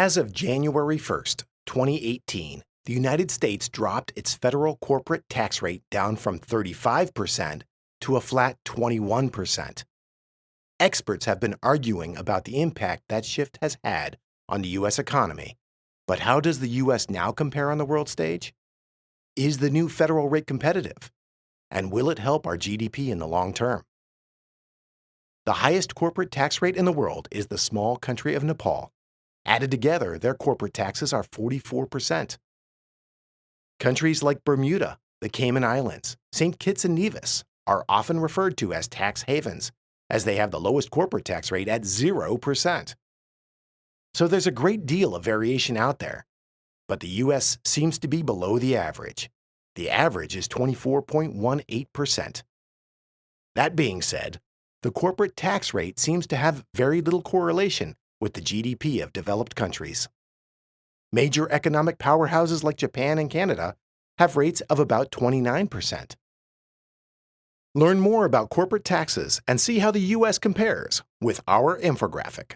As of January 1st, 2018, the United States dropped its federal corporate tax rate down from 35% to a flat 21%. Experts have been arguing about the impact that shift has had on the U.S. economy. But how does the U.S. now compare on the world stage? Is the new federal rate competitive? And will it help our GDP in the long term? The highest corporate tax rate in the world is the small country of Nepal. Added together, their corporate taxes are 44%. Countries like Bermuda, the Cayman Islands, St. Kitts and Nevis are often referred to as tax havens, as they have the lowest corporate tax rate at 0%. So there's a great deal of variation out there, but the U.S. seems to be below the average. The average is 24.18%. That being said, the corporate tax rate seems to have very little correlation with the GDP of developed countries. Major economic powerhouses like Japan and Canada have rates of about 29%. Learn more about corporate taxes and see how the U.S. compares with our infographic.